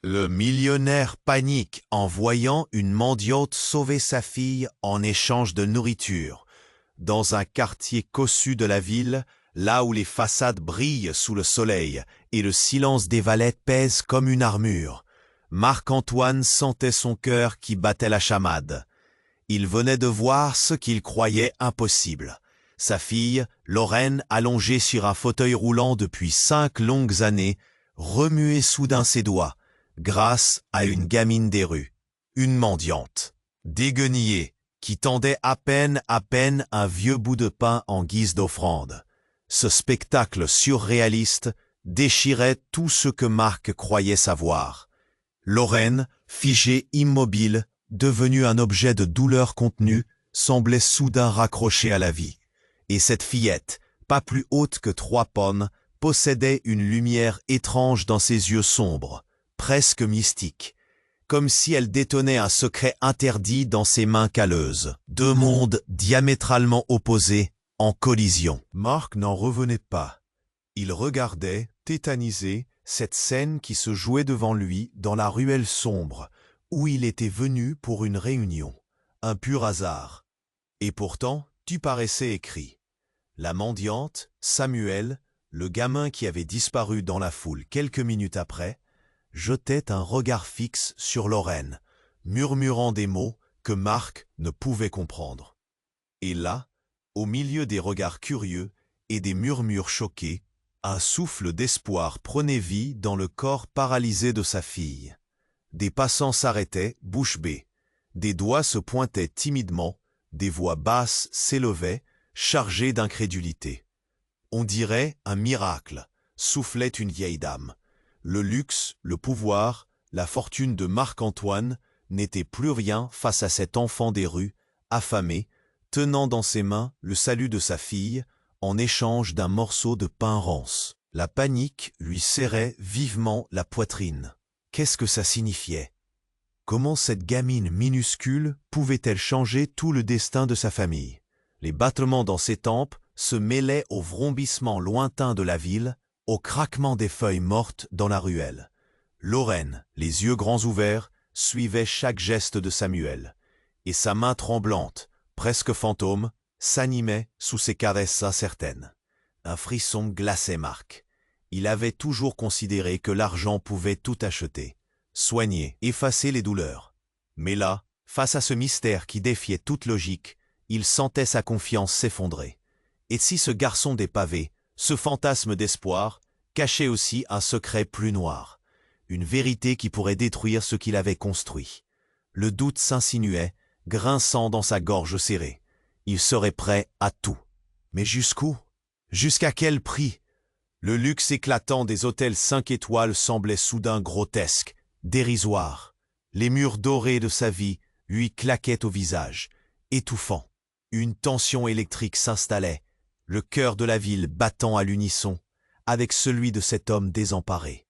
Le millionnaire panique en voyant une mendiante sauver sa fille en échange de nourriture. Dans un quartier cossu de la ville, là où les façades brillent sous le soleil et le silence des valets pèse comme une armure, Marc-Antoine sentait son cœur qui battait la chamade. Il venait de voir ce qu'il croyait impossible. Sa fille, Lorraine, allongée sur un fauteuil roulant depuis 5 longues années, remuait soudain ses doigts, grâce à une gamine des rues, une mendiante, déguenillée, qui tendait à peine un vieux bout de pain en guise d'offrande. Ce spectacle surréaliste déchirait tout ce que Marc croyait savoir. Lorraine, figée immobile, devenue un objet de douleur contenue, semblait soudain raccrochée à la vie. Et cette fillette, pas plus haute que 3 pommes, possédait une lumière étrange dans ses yeux sombres, presque mystique, comme si elle détenait un secret interdit dans ses mains calleuses. 2 mondes diamétralement opposés, en collision. Marc n'en revenait pas. Il regardait, tétanisé, cette scène qui se jouait devant lui dans la ruelle sombre, où il était venu pour une réunion. Un pur hasard. Et pourtant, tu paraissais écrit. La mendiante, Samuel, le gamin qui avait disparu dans la foule quelques minutes après, jetait un regard fixe sur Lorraine, murmurant des mots que Marc ne pouvait comprendre. Et là, au milieu des regards curieux et des murmures choqués, un souffle d'espoir prenait vie dans le corps paralysé de sa fille. Des passants s'arrêtaient, bouche bée. Des doigts se pointaient timidement, des voix basses s'élevaient, chargées d'incrédulité. On dirait un miracle, soufflait une vieille dame. Le luxe, le pouvoir, la fortune de Marc-Antoine n'étaient plus rien face à cet enfant des rues, affamé, tenant dans ses mains le salut de sa fille, en échange d'un morceau de pain rance. La panique lui serrait vivement la poitrine. Qu'est-ce que ça signifiait? Comment cette gamine minuscule pouvait-elle changer tout le destin de sa famille? Les battements dans ses tempes se mêlaient au vrombissement lointain de la ville, au craquement des feuilles mortes dans la ruelle. Lorraine, les yeux grands ouverts, suivait chaque geste de Samuel, et sa main tremblante, presque fantôme, s'animait sous ses caresses incertaines. Un frisson glaçait Marc. Il avait toujours considéré que l'argent pouvait tout acheter, soigner, effacer les douleurs. Mais là, face à ce mystère qui défiait toute logique, il sentait sa confiance s'effondrer. Et si ce garçon des pavés, ce fantasme d'espoir, cachait aussi un secret plus noir, une vérité qui pourrait détruire ce qu'il avait construit? Le doute s'insinuait, grinçant dans sa gorge serrée. Il serait prêt à tout. Mais jusqu'où? Jusqu'à quel prix? Le luxe éclatant des hôtels 5 étoiles semblait soudain grotesque, dérisoire. Les murs dorés de sa vie lui claquaient au visage, étouffant. Une tension électrique s'installait, le cœur de la ville battant à l'unisson avec celui de cet homme désemparé.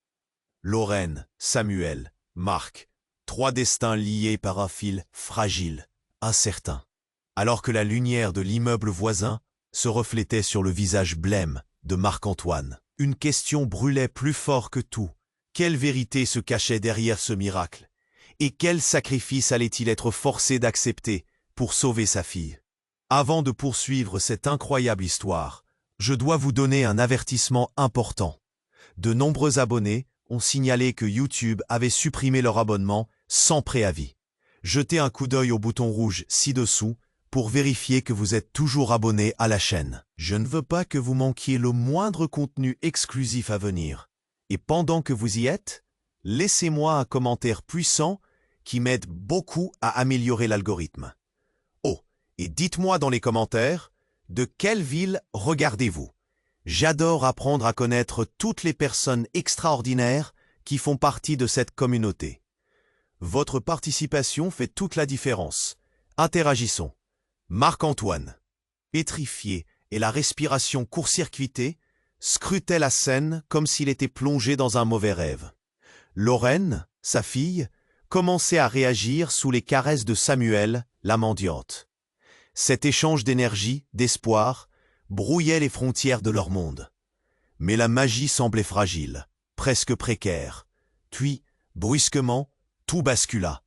Lorraine, Samuel, Marc, 3 destins liés par un fil fragile, incertain. Alors que la lumière de l'immeuble voisin se reflétait sur le visage blême de Marc-Antoine, une question brûlait plus fort que tout. Quelle vérité se cachait derrière ce miracle? Et quel sacrifice allait-il être forcé d'accepter pour sauver sa fille? Avant de poursuivre cette incroyable histoire, je dois vous donner un avertissement important. De nombreux abonnés ont signalé que YouTube avait supprimé leur abonnement sans préavis. Jetez un coup d'œil au bouton rouge ci-dessous pour vérifier que vous êtes toujours abonné à la chaîne. Je ne veux pas que vous manquiez le moindre contenu exclusif à venir. Et pendant que vous y êtes, laissez-moi un commentaire puissant qui m'aide beaucoup à améliorer l'algorithme. Oh, et dites-moi dans les commentaires, de quelle ville regardez-vous? J'adore apprendre à connaître toutes les personnes extraordinaires qui font partie de cette communauté. Votre participation fait toute la différence. Interagissons. Marc-Antoine, pétrifié et la respiration court-circuitée, scrutait la scène comme s'il était plongé dans un mauvais rêve. Lorraine, sa fille, commençait à réagir sous les caresses de Samuel, la mendiante. Cet échange d'énergie, d'espoir, brouillait les frontières de leur monde. Mais la magie semblait fragile, presque précaire. Puis, Brusquement, tout bascula.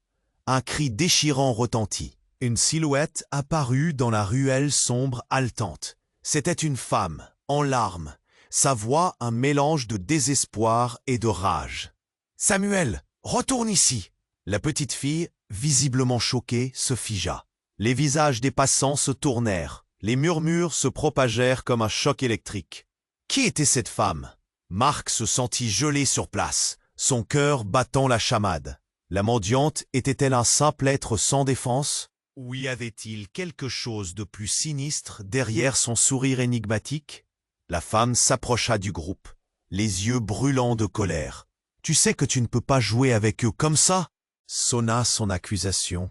Un cri déchirant retentit. Une silhouette apparut dans la ruelle sombre haletante. C'était une femme, en larmes, sa voix un mélange de désespoir et de rage. « Samuel, retourne ici !» La petite fille, visiblement choquée, se figea. Les visages des passants se tournèrent. Les murmures se propagèrent comme un choc électrique. Qui était cette femme? Marc se sentit gelé sur place, son cœur battant la chamade. La mendiante était-elle un simple être sans défense? Ou y avait-il quelque chose de plus sinistre derrière son sourire énigmatique? La femme s'approcha du groupe, les yeux brûlants de colère. « Tu sais que tu ne peux pas jouer avec eux comme ça ?» sonna son accusation,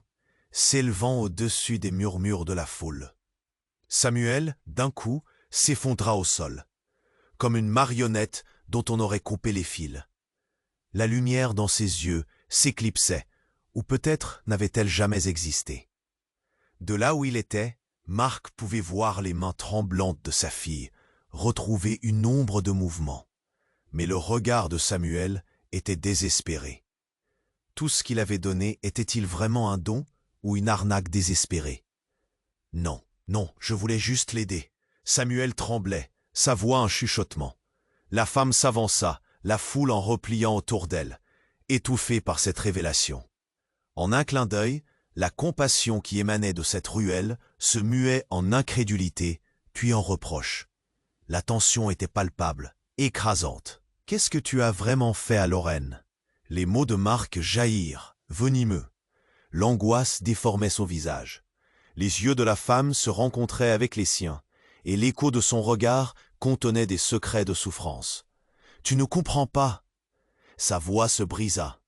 s'élevant au-dessus des murmures de la foule. Samuel, d'un coup, s'effondra au sol, comme une marionnette dont on aurait coupé les fils. La lumière dans ses yeux s'éclipsait, ou peut-être n'avait-elle jamais existé. De là où il était, Marc pouvait voir les mains tremblantes de sa fille, retrouver une ombre de mouvement. Mais le regard de Samuel était désespéré. Tout ce qu'il avait donné était-il vraiment un don ou une arnaque désespérée? Non, non, je voulais juste l'aider. Samuel tremblait, sa voix un chuchotement. La femme s'avança, la foule en repliant autour d'elle, étouffée par cette révélation. En un clin d'œil, la compassion qui émanait de cette ruelle se muait en incrédulité, puis en reproche. La tension était palpable, écrasante. « Qu'est-ce que tu as vraiment fait à Lorraine ?» Les mots de Marc jaillirent, venimeux. L'angoisse déformait son visage. Les yeux de la femme se rencontraient avec les siens, et l'écho de son regard contenait des secrets de souffrance. « Tu ne comprends pas !» Sa voix se brisa.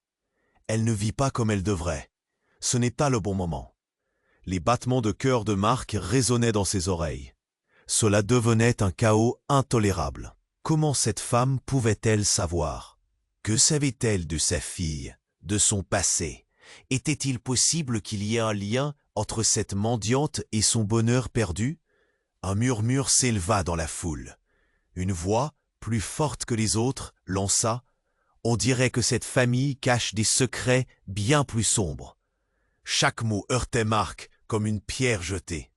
Elle ne vit pas comme elle devrait. Ce n'est pas le bon moment. Les battements de cœur de Marc résonnaient dans ses oreilles. Cela devenait un chaos intolérable. Comment cette femme pouvait-elle savoir? Que savait-elle de sa fille, de son passé? Était-il possible qu'il y ait un lien entre cette mendiante et son bonheur perdu? Un murmure s'éleva dans la foule. Une voix, plus forte que les autres, lança « On dirait que cette famille cache des secrets bien plus sombres. » Chaque mot heurtait Marc comme une pierre jetée.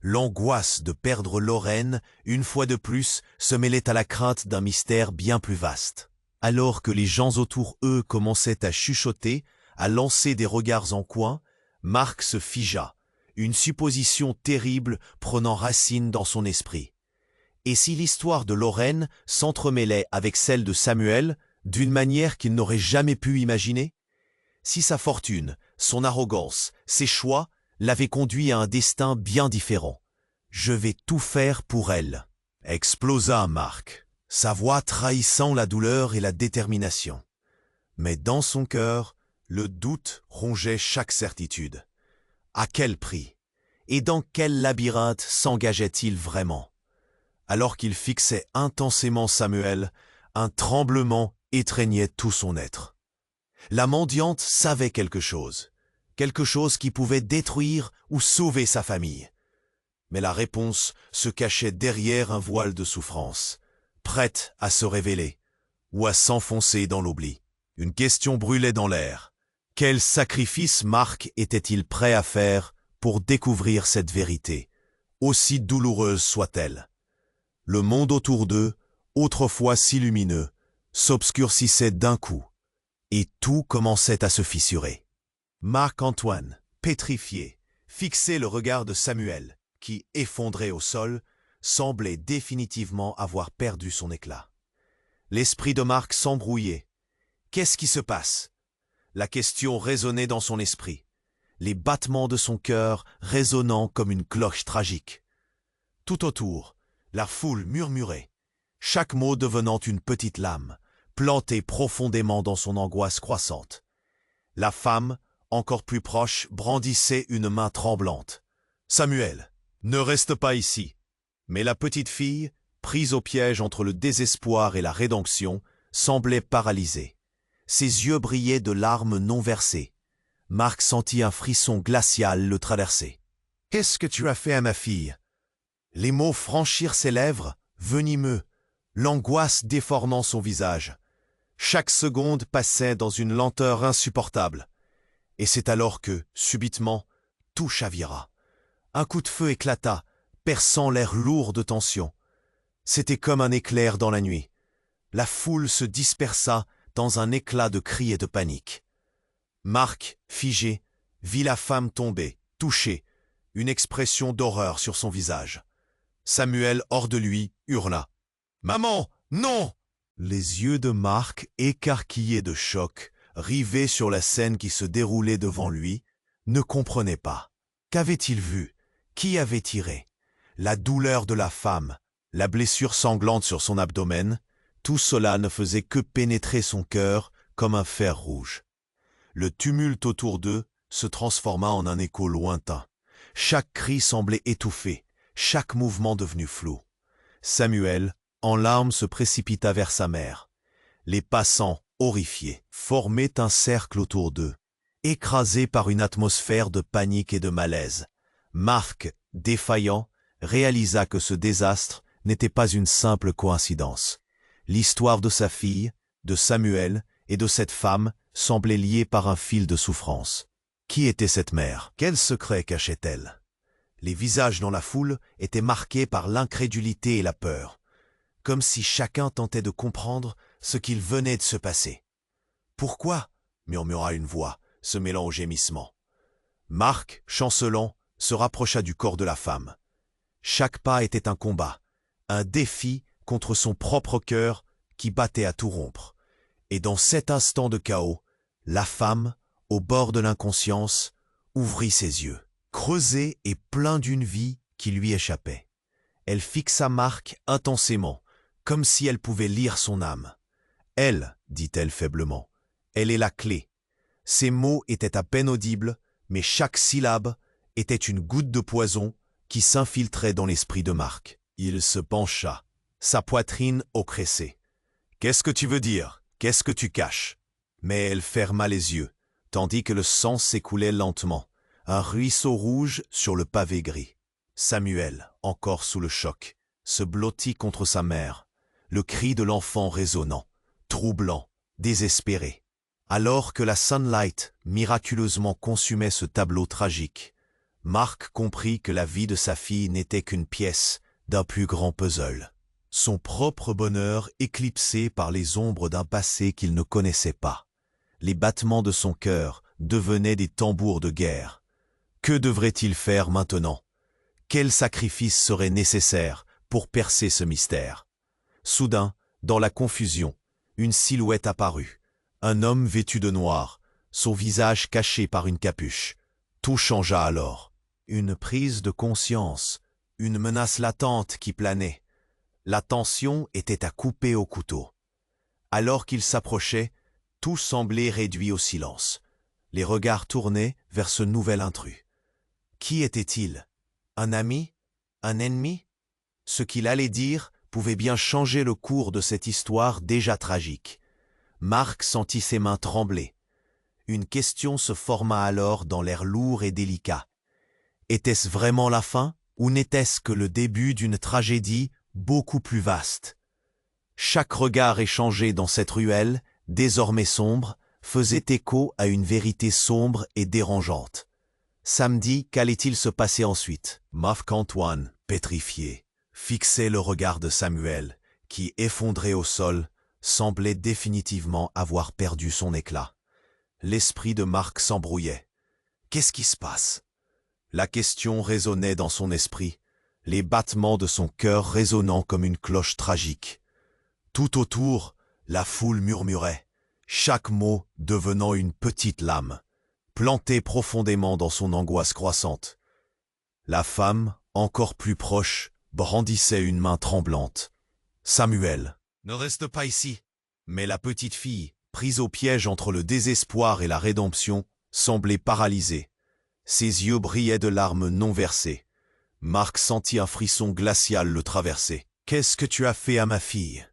L'angoisse de perdre Lorraine, une fois de plus, se mêlait à la crainte d'un mystère bien plus vaste. Alors que les gens autour eux commençaient à chuchoter, à lancer des regards en coin, Marc se figea, une supposition terrible prenant racine dans son esprit. Et si l'histoire de Lorraine s'entremêlait avec celle de Samuel d'une manière qu'il n'aurait jamais pu imaginer? Si sa fortune, son arrogance, ses choix l'avaient conduit à un destin bien différent. « Je vais tout faire pour elle », explosa Marc, sa voix trahissant la douleur et la détermination. Mais dans son cœur, le doute rongeait chaque certitude. À quel prix? Et dans quel labyrinthe s'engageait-il vraiment? Alors qu'il fixait intensément Samuel, un tremblement étreignait tout son être. La mendiante savait quelque chose qui pouvait détruire ou sauver sa famille. Mais la réponse se cachait derrière un voile de souffrance, prête à se révéler ou à s'enfoncer dans l'oubli. Une question brûlait dans l'air. Quel sacrifice Marc était-il prêt à faire pour découvrir cette vérité, aussi douloureuse soit-elle? Le monde autour d'eux, autrefois si lumineux, s'obscurcissait d'un coup, et tout commençait à se fissurer. Marc-Antoine, pétrifié, fixait le regard de Samuel, qui, effondré au sol, semblait définitivement avoir perdu son éclat. L'esprit de Marc s'embrouillait. Qu'est-ce qui se passe? La question résonnait dans son esprit, les battements de son cœur résonnant comme une cloche tragique. Tout autour, la foule murmurait, chaque mot devenant une petite lame, plantée profondément dans son angoisse croissante. La femme, encore plus proche, brandissait une main tremblante. « Samuel, ne reste pas ici !» Mais la petite fille, prise au piège entre le désespoir et la rédemption, semblait paralysée. Ses yeux brillaient de larmes non versées. Marc sentit un frisson glacial le traverser. « Qu'est-ce que tu as fait à ma fille ?» Les mots franchirent ses lèvres, venimeux, l'angoisse déformant son visage. Chaque seconde passait dans une lenteur insupportable. Et c'est alors que, subitement, tout chavira. Un coup de feu éclata, perçant l'air lourd de tension. C'était comme un éclair dans la nuit. La foule se dispersa dans un éclat de cris et de panique. Marc, figé, vit la femme tomber, touchée, une expression d'horreur sur son visage. Samuel, hors de lui, hurla. « Maman, non !» Les yeux de Marc, écarquillés de choc, rivés sur la scène qui se déroulait devant lui, ne comprenaient pas. Qu'avait-il vu? Qui avait tiré? La douleur de la femme, la blessure sanglante sur son abdomen, tout cela ne faisait que pénétrer son cœur comme un fer rouge. Le tumulte autour d'eux se transforma en un écho lointain. Chaque cri semblait étouffé, chaque mouvement devenu flou. Samuel, en larmes, se précipita vers sa mère. Les passants, horrifiés, formaient un cercle autour d'eux, écrasés par une atmosphère de panique et de malaise. Marc, défaillant, réalisa que ce désastre n'était pas une simple coïncidence. L'histoire de sa fille, de Samuel et de cette femme semblait liée par un fil de souffrance. Qui était cette mère? Quel secret cachait-elle? Les visages dans la foule étaient marqués par l'incrédulité et la peur, comme si chacun tentait de comprendre ce qu'il venait de se passer. « Pourquoi ?» murmura une voix, se mêlant aux gémissements. Marc, chancelant, se rapprocha du corps de la femme. Chaque pas était un combat, un défi contre son propre cœur qui battait à tout rompre. Et dans cet instant de chaos, la femme, au bord de l'inconscience, ouvrit ses yeux, creusés et pleins d'une vie qui lui échappait. Elle fixa Marc intensément, comme si elle pouvait lire son âme. « Elle, dit-elle faiblement, elle est la clé. » Ces mots étaient à peine audibles, mais chaque syllabe était une goutte de poison qui s'infiltrait dans l'esprit de Marc. Il se pencha, sa poitrine oppressée. « Qu'est-ce que tu veux dire? Qu'est-ce que tu caches ?» Mais elle ferma les yeux, tandis que le sang s'écoulait lentement, un ruisseau rouge sur le pavé gris. Samuel, encore sous le choc, se blottit contre sa mère, le cri de l'enfant résonnant, troublant, désespéré. Alors que la Sunlight miraculeusement consumait ce tableau tragique, Marc comprit que la vie de sa fille n'était qu'une pièce d'un plus grand puzzle. Son propre bonheur éclipsé par les ombres d'un passé qu'il ne connaissait pas. Les battements de son cœur devenaient des tambours de guerre. Que devrait-il faire maintenant? Quel sacrifice serait nécessaire pour percer ce mystère? Soudain, dans la confusion, une silhouette apparut. Un homme vêtu de noir, son visage caché par une capuche. Tout changea alors. Une prise de conscience, une menace latente qui planait. La tension était à couper au couteau. Alors qu'il s'approchait, tout semblait réduit au silence. Les regards tournaient vers ce nouvel intrus. Qui était-il? Un ami? Un ennemi? Ce qu'il allait dire pouvait bien changer le cours de cette histoire déjà tragique. Marc sentit ses mains trembler. Une question se forma alors dans l'air lourd et délicat. Était-ce vraiment la fin, ou n'était-ce que le début d'une tragédie beaucoup plus vaste? Chaque regard échangé dans cette ruelle, désormais sombre, faisait écho à une vérité sombre et dérangeante. Samedi, qu'allait-il se passer ensuite? Marc-Antoine, pétrifié, fixait le regard de Samuel, qui, effondré au sol, semblait définitivement avoir perdu son éclat. L'esprit de Marc s'embrouillait. Qu'est-ce qui se passe? La question résonnait dans son esprit, les battements de son cœur résonnant comme une cloche tragique. Tout autour, la foule murmurait, chaque mot devenant une petite lame, plantée profondément dans son angoisse croissante. La femme, encore plus proche, brandissait une main tremblante. « Samuel, ne reste pas ici !» Mais la petite fille, prise au piège entre le désespoir et la rédemption, semblait paralysée. Ses yeux brillaient de larmes non versées. Marc sentit un frisson glacial le traverser. « Qu'est-ce que tu as fait à ma fille ?»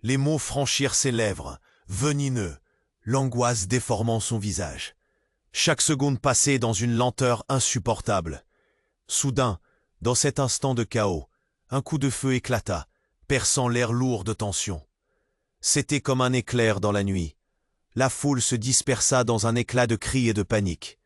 Les mots franchirent ses lèvres, venimeux, l'angoisse déformant son visage. Chaque seconde passait dans une lenteur insupportable. Soudain, dans cet instant de chaos, un coup de feu éclata, perçant l'air lourd de tension. C'était comme un éclair dans la nuit. La foule se dispersa dans un éclat de cris et de panique.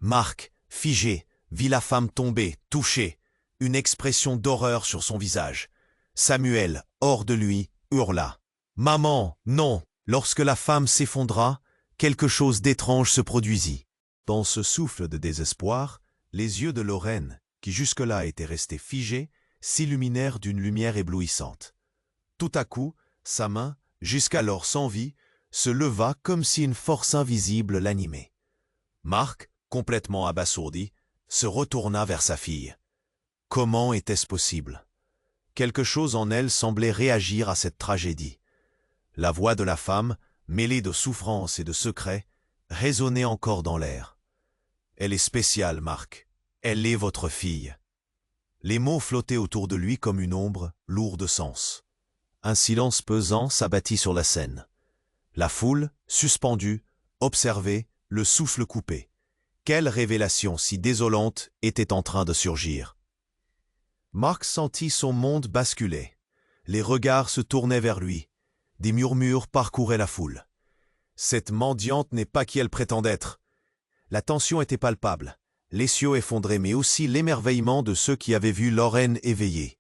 Marc, figé, vit la femme tomber, touchée, une expression d'horreur sur son visage. Samuel, hors de lui, hurla. « Maman, non !» Lorsque la femme s'effondra, quelque chose d'étrange se produisit. Dans ce souffle de désespoir, les yeux de Lorraine, qui jusque-là étaient restés figés, s'illuminèrent d'une lumière éblouissante. Tout à coup, sa main, jusqu'alors sans vie, se leva comme si une force invisible l'animait. Marc, complètement abasourdi, se retourna vers sa fille. Comment était-ce possible? Quelque chose en elle semblait réagir à cette tragédie. La voix de la femme, mêlée de souffrance et de secret, résonnait encore dans l'air. « Elle est spéciale, Marc. Elle est votre fille. » Les mots flottaient autour de lui comme une ombre, lourde de sens. Un silence pesant s'abattit sur la scène. La foule, suspendue, observait, le souffle coupé. Quelle révélation si désolante était en train de surgir. Marc sentit son monde basculer. Les regards se tournaient vers lui. Des murmures parcouraient la foule. Cette mendiante n'est pas qui elle prétend être. La tension était palpable, les cieux effondrés, mais aussi l'émerveillement de ceux qui avaient vu Lorraine éveillée.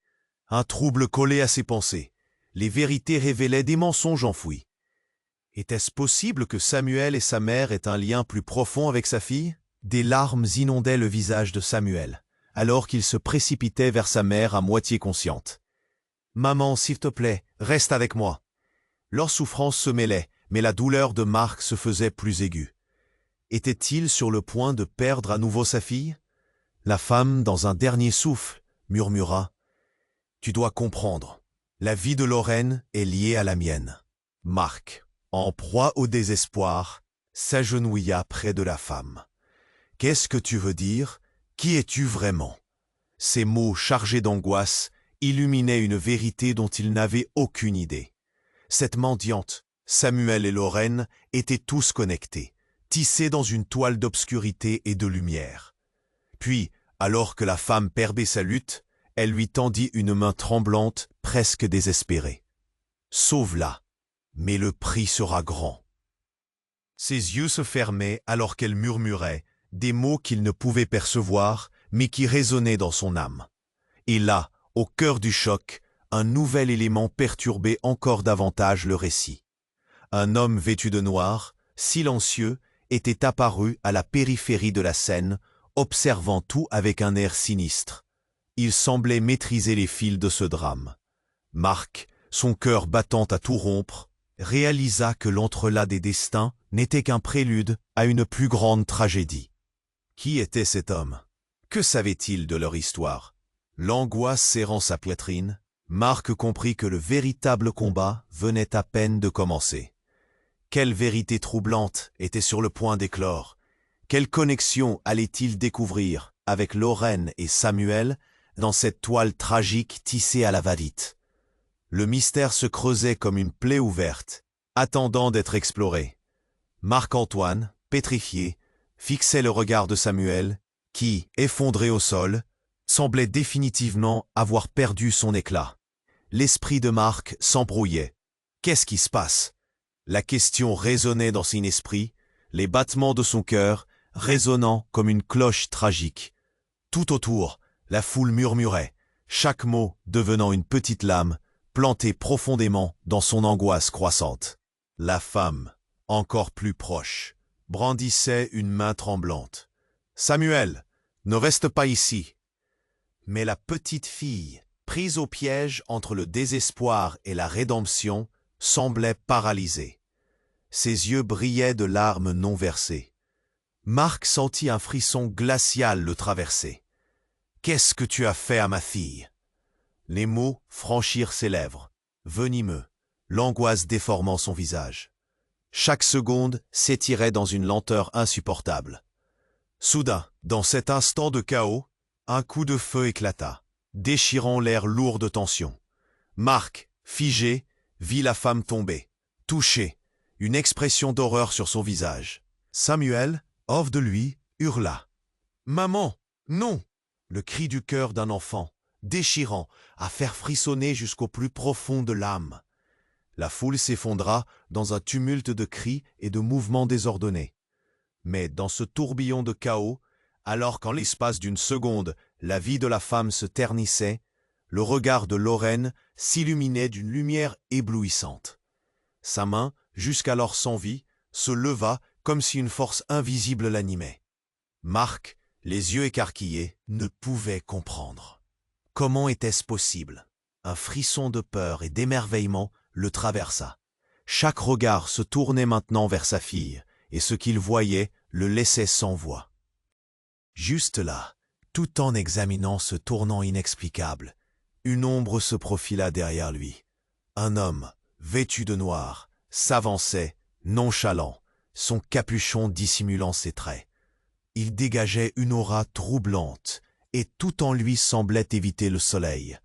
Un trouble collait à ses pensées. Les vérités révélaient des mensonges enfouis. Était-ce possible que Samuel et sa mère aient un lien plus profond avec sa fille? Des larmes inondaient le visage de Samuel, alors qu'il se précipitait vers sa mère à moitié consciente. « Maman, s'il te plaît, reste avec moi. » Leur souffrance se mêlait, mais la douleur de Marc se faisait plus aiguë. Était-il sur le point de perdre à nouveau sa fille? La femme, dans un dernier souffle, murmura « Tu dois comprendre, la vie de Lorraine est liée à la mienne. » Marc, en proie au désespoir, s'agenouilla près de la femme. « Qu'est-ce que tu veux dire? Qui es-tu vraiment ?» Ces mots chargés d'angoisse illuminaient une vérité dont il n'avait aucune idée. Cette mendiante, Samuel et Lorraine étaient tous connectés, tissés dans une toile d'obscurité et de lumière. Puis, alors que la femme perdait sa lutte, elle lui tendit une main tremblante, presque désespérée. « Sauve-la, mais le prix sera grand. » Ses yeux se fermaient alors qu'elle murmurait, des mots qu'il ne pouvait percevoir, mais qui résonnaient dans son âme. Et là, au cœur du choc, un nouvel élément perturbait encore davantage le récit. Un homme vêtu de noir, silencieux, était apparu à la périphérie de la scène, observant tout avec un air sinistre. Il semblait maîtriser les fils de ce drame. Marc, son cœur battant à tout rompre, réalisa que l'entrelac des destins n'était qu'un prélude à une plus grande tragédie. Qui était cet homme? Que savait-il de leur histoire? L'angoisse serrant sa poitrine, Marc comprit que le véritable combat venait à peine de commencer. Quelle vérité troublante était sur le point d'éclore? Quelle connexion allait-il découvrir avec Lorraine et Samuel dans cette toile tragique tissée à la va-vite? Le mystère se creusait comme une plaie ouverte, attendant d'être exploré. Marc-Antoine, pétrifié, fixait le regard de Samuel, qui, effondré au sol, semblait définitivement avoir perdu son éclat. L'esprit de Marc s'embrouillait. Qu'est-ce qui se passe? La question résonnait dans son esprit, les battements de son cœur résonnant comme une cloche tragique. Tout autour, la foule murmurait, chaque mot devenant une petite lame, plantée profondément dans son angoisse croissante. La femme, encore plus proche, brandissait une main tremblante. « Samuel, ne reste pas ici !» Mais la petite fille, prise au piège entre le désespoir et la rédemption, semblait paralysée. Ses yeux brillaient de larmes non versées. Marc sentit un frisson glacial le traverser. « Qu'est-ce que tu as fait à ma fille ?» Les mots franchirent ses lèvres, venimeux, l'angoisse déformant son visage. Chaque seconde s'étirait dans une lenteur insupportable. Soudain, dans cet instant de chaos, un coup de feu éclata, déchirant l'air lourd de tension. Marc, figé, vit la femme tomber, touché, une expression d'horreur sur son visage. Samuel, hors de lui, hurla. « Maman, non !» Le cri du cœur d'un enfant, déchirant, à faire frissonner jusqu'au plus profond de l'âme. La foule s'effondra dans un tumulte de cris et de mouvements désordonnés. Mais dans ce tourbillon de chaos, alors qu'en l'espace d'une seconde, la vie de la femme se ternissait, le regard de Lorraine s'illuminait d'une lumière éblouissante. Sa main, jusqu'alors sans vie, se leva comme si une force invisible l'animait. Marc, les yeux écarquillés, ne pouvait comprendre. Comment était-ce possible? Un frisson de peur et d'émerveillement le traversa. Chaque regard se tournait maintenant vers sa fille, et ce qu'il voyait le laissait sans voix. Juste là, tout en examinant ce tournant inexplicable, une ombre se profila derrière lui. Un homme, vêtu de noir, s'avançait, nonchalant, son capuchon dissimulant ses traits. Il dégageait une aura troublante, et tout en lui semblait éviter le soleil.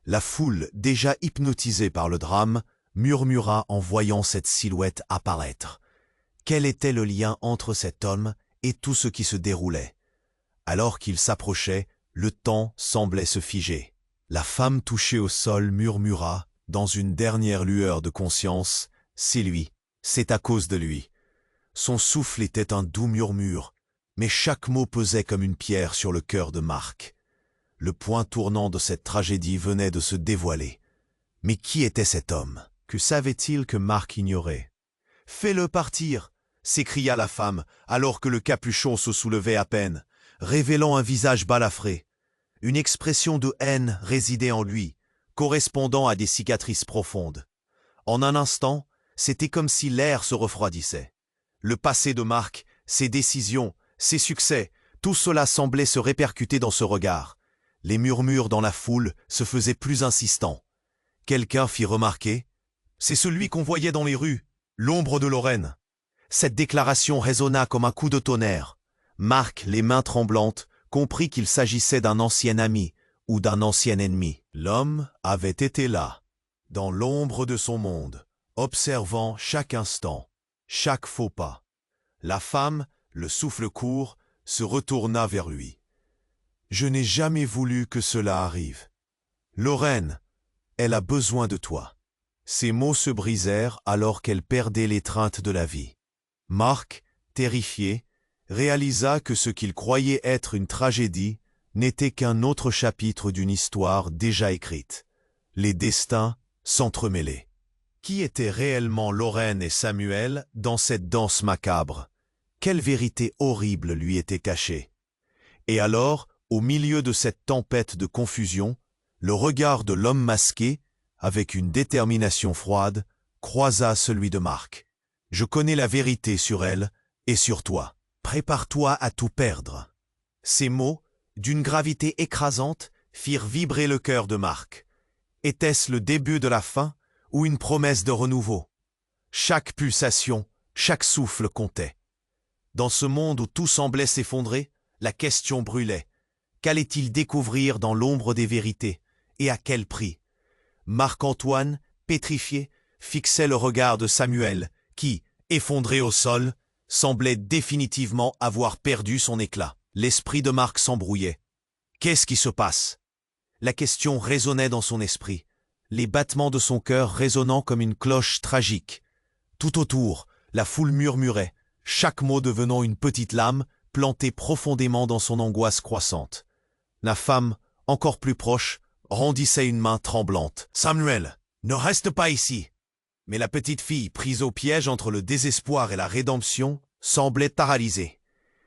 La foule, déjà hypnotisée par le drame, murmura en voyant cette silhouette apparaître. Quel était le lien entre cet homme et tout ce qui se déroulait? Alors qu'il s'approchait, le temps semblait se figer. La femme touchée au sol murmura, dans une dernière lueur de conscience, « C'est lui, c'est à cause de lui ». Son souffle était un doux murmure, mais chaque mot pesait comme une pierre sur le cœur de Marc. Le point tournant de cette tragédie venait de se dévoiler. Mais qui était cet homme? Que savait-il que Marc ignorait? « Fais-le partir !» s'écria la femme, alors que le capuchon se soulevait à peine, révélant un visage balafré. Une expression de haine résidait en lui, correspondant à des cicatrices profondes. En un instant, c'était comme si l'air se refroidissait. Le passé de Marc, ses décisions, ses succès, tout cela semblait se répercuter dans ce regard. Les murmures dans la foule se faisaient plus insistants. Quelqu'un fit remarquer « C'est celui qu'on voyait dans les rues, l'ombre de Lorraine ». Cette déclaration résonna comme un coup de tonnerre. Marc, les mains tremblantes, comprit qu'il s'agissait d'un ancien ami ou d'un ancien ennemi. L'homme avait été là, dans l'ombre de son monde, observant chaque instant, chaque faux pas. La femme, le souffle court, se retourna vers lui. « Je n'ai jamais voulu que cela arrive. Lorraine, elle a besoin de toi. » Ces mots se brisèrent alors qu'elle perdait l'étreinte de la vie. Marc, terrifié, réalisa que ce qu'il croyait être une tragédie n'était qu'un autre chapitre d'une histoire déjà écrite. Les destins s'entremêlaient. Qui étaient réellement Lorraine et Samuel dans cette danse macabre? Quelle vérité horrible lui était cachée? Et alors, au milieu de cette tempête de confusion, le regard de l'homme masqué, avec une détermination froide, croisa celui de Marc. « Je connais la vérité sur elle et sur toi. Prépare-toi à tout perdre. » Ces mots, d'une gravité écrasante, firent vibrer le cœur de Marc. Était-ce le début de la fin ou une promesse de renouveau? Chaque pulsation, chaque souffle comptait. Dans ce monde où tout semblait s'effondrer, la question brûlait. Qu'allait-il découvrir dans l'ombre des vérités, et à quel prix? Marc-Antoine, pétrifié, fixait le regard de Samuel, qui, effondré au sol, semblait définitivement avoir perdu son éclat. L'esprit de Marc s'embrouillait. Qu'est-ce qui se passe? La question résonnait dans son esprit, les battements de son cœur résonnant comme une cloche tragique. Tout autour, la foule murmurait, chaque mot devenant une petite lame plantée profondément dans son angoisse croissante. La femme, encore plus proche, rendissait une main tremblante. « Samuel, ne reste pas ici !» Mais la petite fille, prise au piège entre le désespoir et la rédemption, semblait paralysée.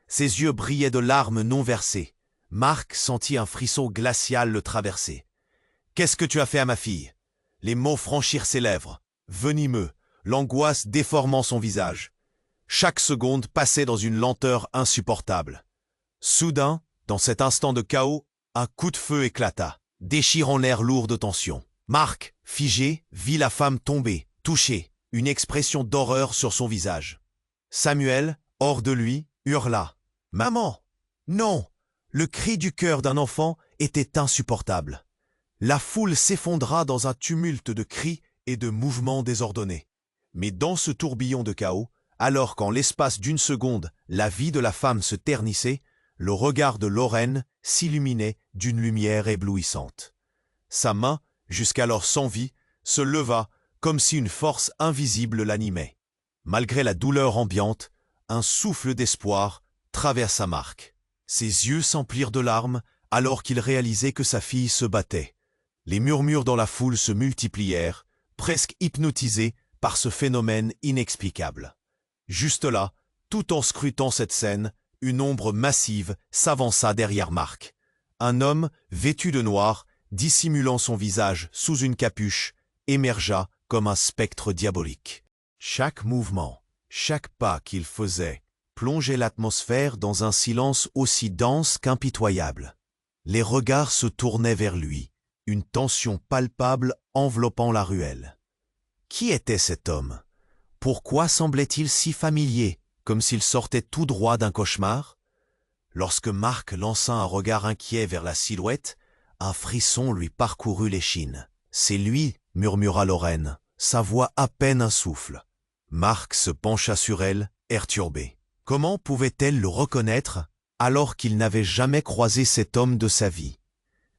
Ses yeux brillaient de larmes non versées. Marc sentit un frisson glacial le traverser. « Qu'est-ce que tu as fait à ma fille ?» Les mots franchirent ses lèvres. Venimeux, l'angoisse déformant son visage. Chaque seconde passait dans une lenteur insupportable. Soudain, dans cet instant de chaos, un coup de feu éclata, déchirant l'air lourd de tension. Marc, figé, vit la femme tomber, touchée, une expression d'horreur sur son visage. Samuel, hors de lui, hurla. « Maman! Non !» Le cri du cœur d'un enfant était insupportable. La foule s'effondra dans un tumulte de cris et de mouvements désordonnés. Mais dans ce tourbillon de chaos, alors qu'en l'espace d'une seconde, la vie de la femme se ternissait, le regard de Lorraine s'illuminait d'une lumière éblouissante. Sa main, jusqu'alors sans vie, se leva comme si une force invisible l'animait. Malgré la douleur ambiante, un souffle d'espoir traversa Marc. Ses yeux s'emplirent de larmes alors qu'il réalisait que sa fille se battait. Les murmures dans la foule se multiplièrent, presque hypnotisés par ce phénomène inexplicable. Juste là, tout en scrutant cette scène, une ombre massive s'avança derrière Marc. Un homme, vêtu de noir, dissimulant son visage sous une capuche, émergea comme un spectre diabolique. Chaque mouvement, chaque pas qu'il faisait, plongeait l'atmosphère dans un silence aussi dense qu'impitoyable. Les regards se tournaient vers lui, une tension palpable enveloppant la ruelle. Qui était cet homme? Pourquoi semblait-il si familier, comme s'il sortait tout droit d'un cauchemar? Lorsque Marc lança un regard inquiet vers la silhouette, un frisson lui parcourut l'échine. « C'est lui !» murmura Lorraine, sa voix à peine un souffle. Marc se pencha sur elle, air turbé. Comment pouvait-elle le reconnaître alors qu'il n'avait jamais croisé cet homme de sa vie?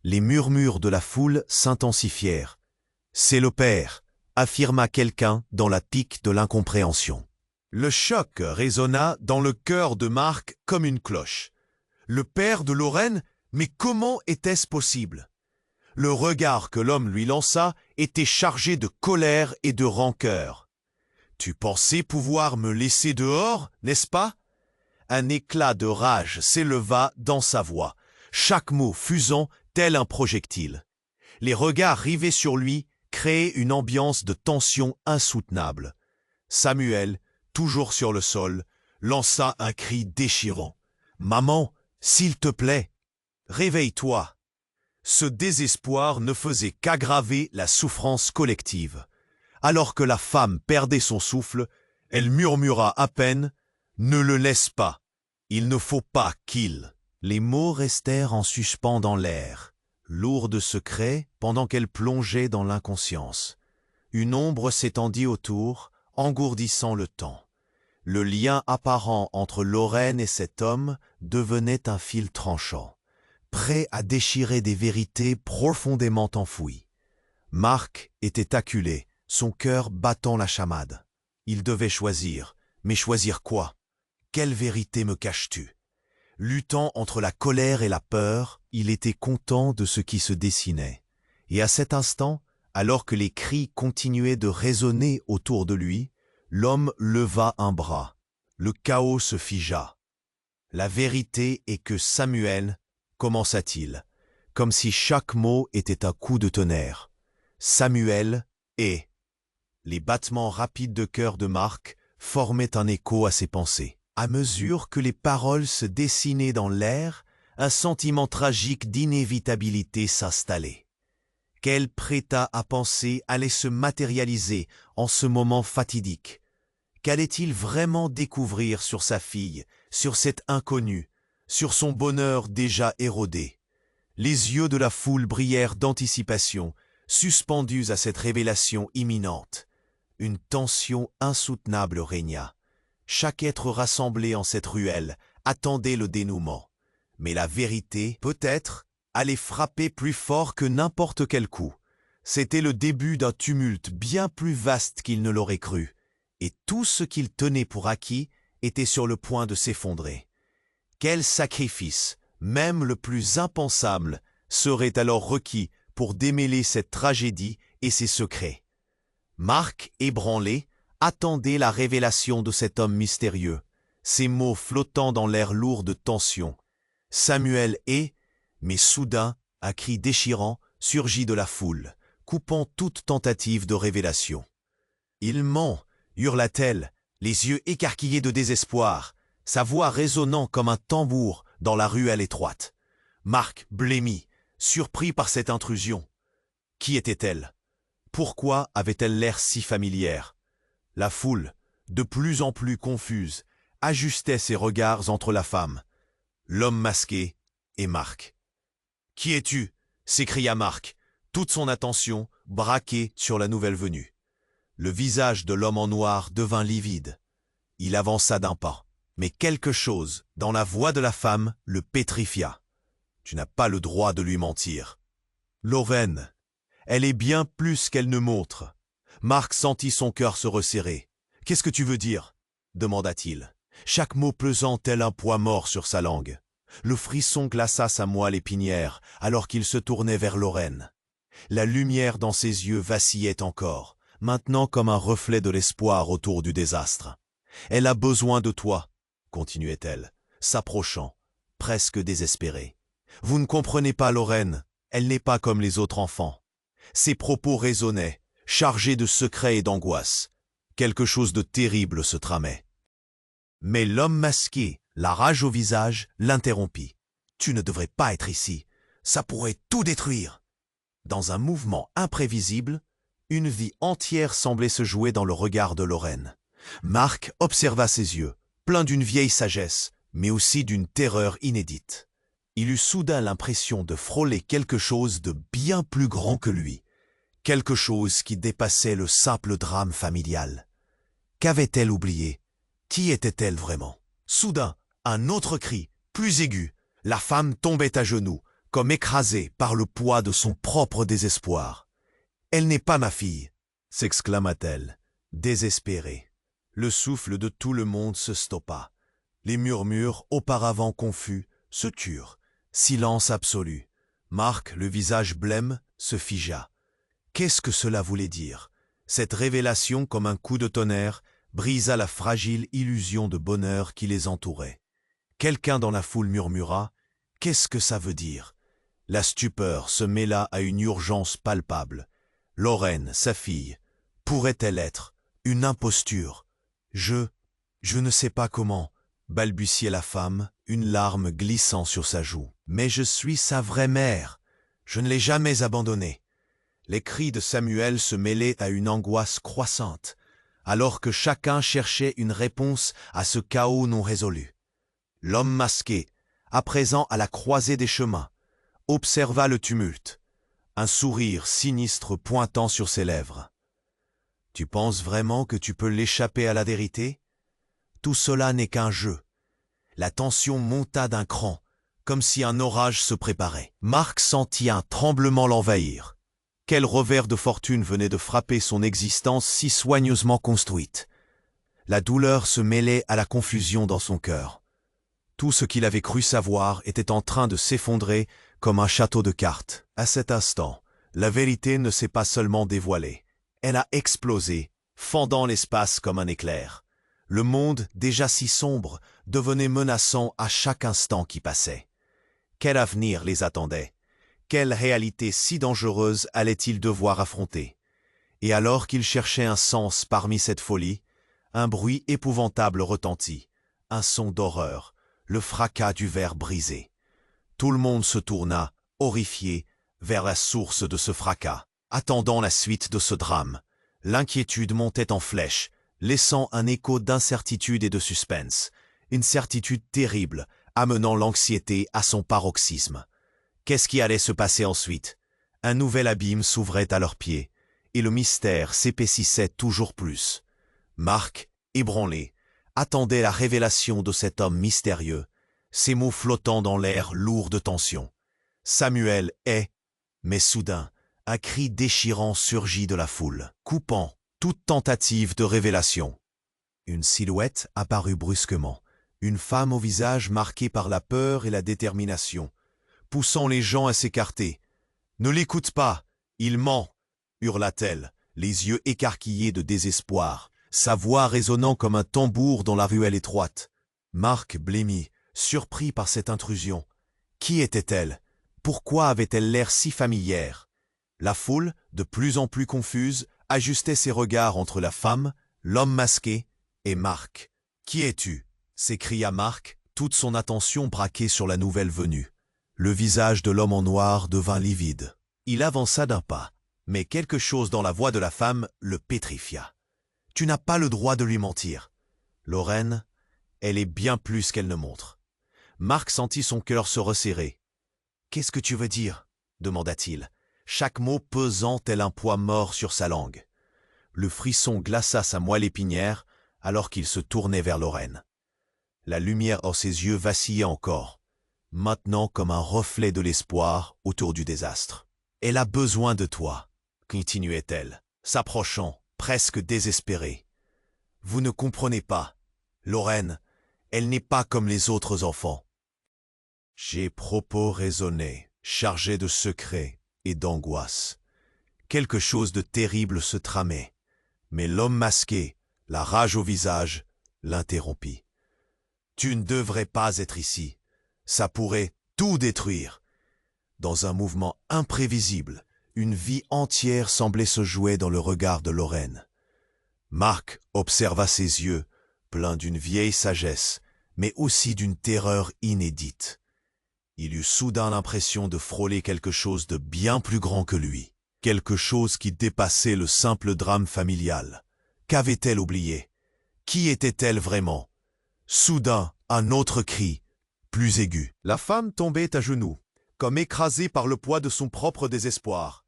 Les murmures de la foule s'intensifièrent. « C'est le père !» affirma quelqu'un dans la pique de l'incompréhension. Le choc résonna dans le cœur de Marc comme une cloche. Le père de Lorraine, mais comment était-ce possible? Le regard que l'homme lui lança était chargé de colère et de rancœur. « Tu pensais pouvoir me laisser dehors, n'est-ce pas ?» Un éclat de rage s'éleva dans sa voix, chaque mot fusant tel un projectile. Les regards rivés sur lui créaient une ambiance de tension insoutenable. Samuel, toujours sur le sol, lança un cri déchirant. « Maman, s'il te plaît, réveille-toi !» Ce désespoir ne faisait qu'aggraver la souffrance collective. Alors que la femme perdait son souffle, elle murmura à peine « Ne le laisse pas, il ne faut pas qu'il... » Les mots restèrent en suspens dans l'air, lourds de secrets pendant qu'elle plongeait dans l'inconscience. Une ombre s'étendit autour, engourdissant le temps. Le lien apparent entre Lorraine et cet homme devenait un fil tranchant, prêt à déchirer des vérités profondément enfouies. Marc était acculé, son cœur battant la chamade. Il devait choisir, mais choisir quoi? Quelle vérité me caches-tu? Luttant entre la colère et la peur, il était content de ce qui se dessinait. Et à cet instant, alors que les cris continuaient de résonner autour de lui, l'homme leva un bras. Le chaos se figea. « La vérité est que Samuel, commença-t-il, comme si chaque mot était un coup de tonnerre. Samuel est... » Les battements rapides de cœur de Marc formaient un écho à ses pensées. À mesure que les paroles se dessinaient dans l'air, un sentiment tragique d'inévitabilité s'installait. Qu'elle prêta à penser allait se matérialiser en ce moment fatidique. Qu'allait-il vraiment découvrir sur sa fille, sur cet inconnu, sur son bonheur déjà érodé? Les yeux de la foule brillèrent d'anticipation, suspendus à cette révélation imminente. Une tension insoutenable régna. Chaque être rassemblé en cette ruelle attendait le dénouement. Mais la vérité, peut-être, allait frapper plus fort que n'importe quel coup. C'était le début d'un tumulte bien plus vaste qu'il ne l'aurait cru. Et tout ce qu'il tenait pour acquis était sur le point de s'effondrer. Quel sacrifice, même le plus impensable, serait alors requis pour démêler cette tragédie et ses secrets? Marc, ébranlé, attendait la révélation de cet homme mystérieux, ces mots flottant dans l'air lourd de tension. Samuel est, mais soudain, un cri déchirant surgit de la foule, coupant toute tentative de révélation. « Il ment !» hurla-t-elle, les yeux écarquillés de désespoir, sa voix résonnant comme un tambour dans la ruelle étroite. Marc blêmit, surpris par cette intrusion. Qui était-elle? Pourquoi avait-elle l'air si familière? La foule, de plus en plus confuse, ajustait ses regards entre la femme, l'homme masqué et Marc. « Qui es-tu » s'écria Marc, toute son attention braquée sur la nouvelle venue. Le visage de l'homme en noir devint livide. Il avança d'un pas, mais quelque chose dans la voix de la femme le pétrifia. « Tu n'as pas le droit de lui mentir. Lorraine, elle est bien plus qu'elle ne montre. Marc sentit son cœur se resserrer. « Qu'est-ce que tu veux dire ?» demanda-t-il. Chaque mot pesant tel un poids mort sur sa langue. Le frisson glaça sa moelle épinière alors qu'il se tournait vers Lorraine. La lumière dans ses yeux vacillait encore, maintenant comme un reflet de l'espoir autour du désastre. « Elle a besoin de toi, » continuait-elle, s'approchant, presque désespérée. « Vous ne comprenez pas Lorraine, elle n'est pas comme les autres enfants. » Ses propos résonnaient, chargés de secrets et d'angoisse. Quelque chose de terrible se tramait. Mais l'homme masqué, la rage au visage, l'interrompit. « Tu ne devrais pas être ici, ça pourrait tout détruire. » Dans un mouvement imprévisible, une vie entière semblait se jouer dans le regard de Lorraine. Marc observa ses yeux, pleins d'une vieille sagesse, mais aussi d'une terreur inédite. Il eut soudain l'impression de frôler quelque chose de bien plus grand que lui, quelque chose qui dépassait le simple drame familial. Qu'avait-elle oublié? Qui était-elle vraiment? Soudain, un autre cri, plus aigu. La femme tombait à genoux, comme écrasée par le poids de son propre désespoir. « Elle n'est pas ma fille !» s'exclama-t-elle, désespérée. Le souffle de tout le monde se stoppa. Les murmures, auparavant confus, se turent. Silence absolu. Marc, le visage blême, se figea. Qu'est-ce que cela voulait dire? Cette révélation, comme un coup de tonnerre, brisa la fragile illusion de bonheur qui les entourait. Quelqu'un dans la foule murmura « Qu'est-ce que ça veut dire ?» La stupeur se mêla à une urgence palpable. Lorraine, sa fille, pourrait-elle être une imposture? Je ne sais pas comment, balbutiait la femme, une larme glissant sur sa joue. Mais je suis sa vraie mère. Je ne l'ai jamais abandonnée. Les cris de Samuel se mêlaient à une angoisse croissante, alors que chacun cherchait une réponse à ce chaos non résolu. L'homme masqué, à présent à la croisée des chemins, observa le tumulte, un sourire sinistre pointant sur ses lèvres. « Tu penses vraiment que tu peux l'échapper à la vérité? Tout cela n'est qu'un jeu. » La tension monta d'un cran, comme si un orage se préparait. Marc sentit un tremblement l'envahir. Quel revers de fortune venait de frapper son existence si soigneusement construite? La douleur se mêlait à la confusion dans son cœur. Tout ce qu'il avait cru savoir était en train de s'effondrer comme un château de cartes. À cet instant, la vérité ne s'est pas seulement dévoilée. Elle a explosé, fendant l'espace comme un éclair. Le monde, déjà si sombre, devenait menaçant à chaque instant qui passait. Quel avenir les attendait? Quelle réalité si dangereuse allaient-ils devoir affronter? Et alors qu'ils cherchaient un sens parmi cette folie, un bruit épouvantable retentit, un son d'horreur, le fracas du verre brisé. Tout le monde se tourna, horrifié, vers la source de ce fracas, attendant la suite de ce drame. L'inquiétude montait en flèche, laissant un écho d'incertitude et de suspense, une certitude terrible, amenant l'anxiété à son paroxysme. Qu'est-ce qui allait se passer ensuite? Un nouvel abîme s'ouvrait à leurs pieds, et le mystère s'épaississait toujours plus. Marc, ébranlé, attendait la révélation de cet homme mystérieux, ses mots flottant dans l'air lourd de tension. Samuel est... Mais soudain, un cri déchirant surgit de la foule, coupant toute tentative de révélation. Une silhouette apparut brusquement, une femme au visage marqué par la peur et la détermination, poussant les gens à s'écarter. « Ne l'écoute pas, il ment !» hurla-t-elle, les yeux écarquillés de désespoir, sa voix résonnant comme un tambour dans la ruelle étroite. Marc blêmit, surpris par cette intrusion. Qui était-elle? Pourquoi avait-elle l'air si familière? La foule, de plus en plus confuse, ajustait ses regards entre la femme, l'homme masqué et Marc. « Qui es-tu » s'écria Marc, toute son attention braquée sur la nouvelle venue. Le visage de l'homme en noir devint livide. Il avança d'un pas, mais quelque chose dans la voix de la femme le pétrifia. « Tu n'as pas le droit de lui mentir. Lorraine, elle est bien plus qu'elle ne montre. » Marc sentit son cœur se resserrer. « Qu'est-ce que tu veux dire ?» demanda-t-il, chaque mot pesant tel un poids mort sur sa langue. Le frisson glaça sa moelle épinière alors qu'il se tournait vers Lorraine. La lumière en ses yeux vacillait encore, maintenant comme un reflet de l'espoir autour du désastre. « Elle a besoin de toi », continuait-elle, s'approchant, presque désespéré. « Vous ne comprenez pas. Lorraine, elle n'est pas comme les autres enfants. » J'ai propos raisonnés, chargés de secrets et d'angoisse. Quelque chose de terrible se tramait, mais l'homme masqué, la rage au visage, l'interrompit. « Tu ne devrais pas être ici. Ça pourrait tout détruire. » Dans un mouvement imprévisible, une vie entière semblait se jouer dans le regard de Lorraine. Marc observa ses yeux, pleins d'une vieille sagesse, mais aussi d'une terreur inédite. Il eut soudain l'impression de frôler quelque chose de bien plus grand que lui, quelque chose qui dépassait le simple drame familial. Qu'avait-elle oublié? Qui était-elle vraiment? Soudain, un autre cri, plus aigu. La femme tombait à genoux, comme écrasée par le poids de son propre désespoir.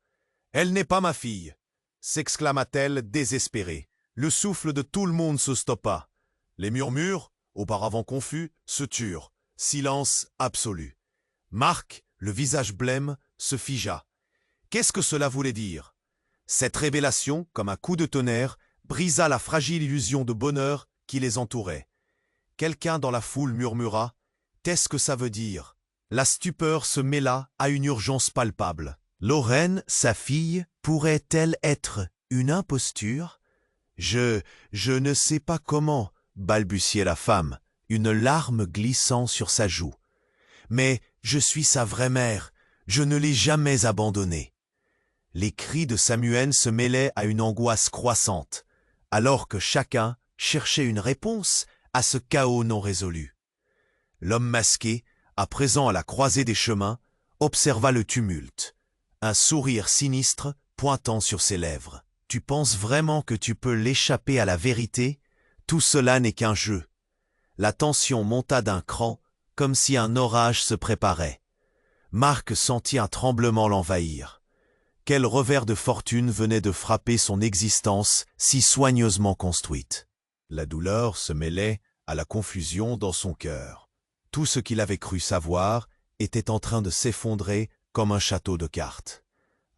« Elle n'est pas ma fille !» s'exclama-t-elle désespérée. Le souffle de tout le monde se stoppa. Les murmures, auparavant confus, se turent. Silence absolu. Marc, le visage blême, se figea. Qu'est-ce que cela voulait dire? Cette révélation, comme un coup de tonnerre, brisa la fragile illusion de bonheur qui les entourait. Quelqu'un dans la foule murmura « Qu'est-ce que ça veut dire ?» La stupeur se mêla à une urgence palpable. Lorraine, sa fille, pourrait-elle être une imposture? Je ne sais pas comment, balbutiait la femme, une larme glissant sur sa joue. Mais je suis sa vraie mère, je ne l'ai jamais abandonnée. Les cris de Samuel se mêlaient à une angoisse croissante, alors que chacun cherchait une réponse à ce chaos non résolu. L'homme masqué, à présent à la croisée des chemins, observa le tumulte, un sourire sinistre pointant sur ses lèvres. « Tu penses vraiment que tu peux l'échapper à la vérité? Tout cela n'est qu'un jeu. » La tension monta d'un cran, comme si un orage se préparait. Marc sentit un tremblement l'envahir. Quel revers de fortune venait de frapper son existence si soigneusement construite? La douleur se mêlait à la confusion dans son cœur. Tout ce qu'il avait cru savoir était en train de s'effondrer comme un château de cartes.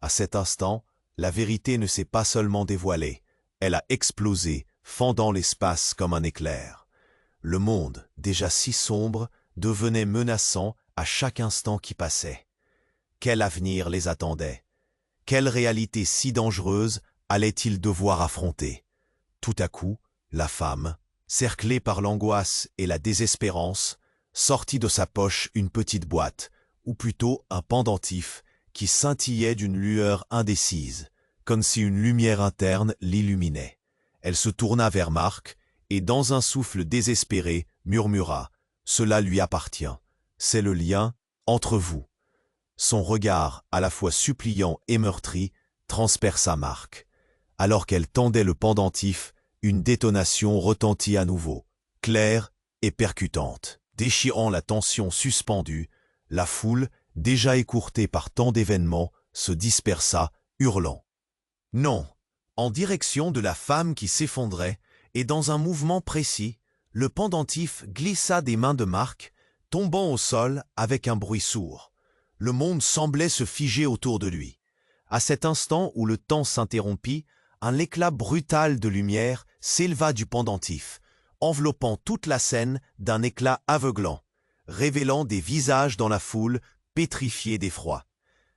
À cet instant, la vérité ne s'est pas seulement dévoilée, elle a explosé, fendant l'espace comme un éclair. Le monde, déjà si sombre, devenait menaçant à chaque instant qui passait. Quel avenir les attendait? Quelle réalité si dangereuse allaient-ils devoir affronter? Tout à coup, la femme, cerclée par l'angoisse et la désespérance, sortit de sa poche une petite boîte, ou plutôt un pendentif, qui scintillait d'une lueur indécise, comme si une lumière interne l'illuminait. Elle se tourna vers Marc et, dans un souffle désespéré, murmura « Cela lui appartient, c'est le lien entre vous ». Son regard, à la fois suppliant et meurtri, transperça Marc. Alors qu'elle tendait le pendentif, une détonation retentit à nouveau, claire et percutante. Déchirant la tension suspendue, la foule, déjà écourtée par tant d'événements, se dispersa, hurlant. Non, en direction de la femme qui s'effondrait, et dans un mouvement précis, le pendentif glissa des mains de Marc, tombant au sol avec un bruit sourd. Le monde semblait se figer autour de lui. À cet instant où le temps s'interrompit, un éclat brutal de lumière s'éleva du pendentif, enveloppant toute la scène d'un éclat aveuglant, révélant des visages dans la foule, pétrifiés d'effroi.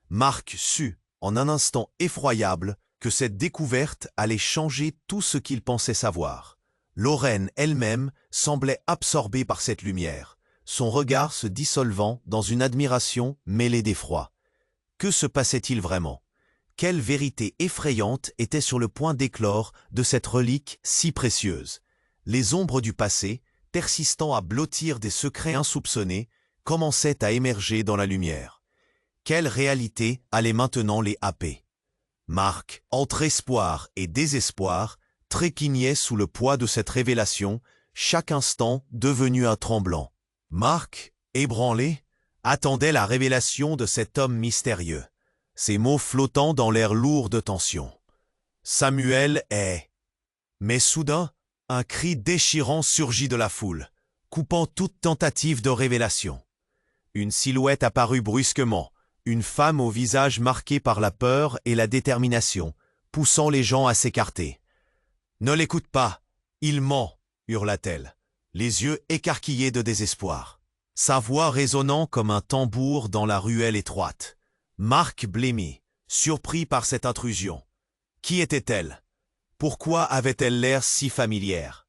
Marc sut, en un instant effroyable, que cette découverte allait changer tout ce qu'il pensait savoir. Lorraine elle-même semblait absorbée par cette lumière, son regard se dissolvant dans une admiration mêlée d'effroi. Que se passait-il vraiment? Quelle vérité effrayante était sur le point d'éclore de cette relique si précieuse? Les ombres du passé, persistant à blottir des secrets insoupçonnés, commençaient à émerger dans la lumière. Quelle réalité allait maintenant les happer? Marc, entre espoir et désespoir, tréquignait sous le poids de cette révélation, chaque instant devenu un tremblant. Marc, ébranlé, attendait la révélation de cet homme mystérieux, ses mots flottant dans l'air lourd de tension. Samuel est... Mais soudain, un cri déchirant surgit de la foule, coupant toute tentative de révélation. Une silhouette apparut brusquement, une femme au visage marqué par la peur et la détermination, poussant les gens à s'écarter. Ne l'écoute pas, il ment, hurla-t-elle, les yeux écarquillés de désespoir. Sa voix résonnant comme un tambour dans la ruelle étroite. Marc blêmit, surpris par cette intrusion. Qui était-elle? Pourquoi avait-elle l'air si familière?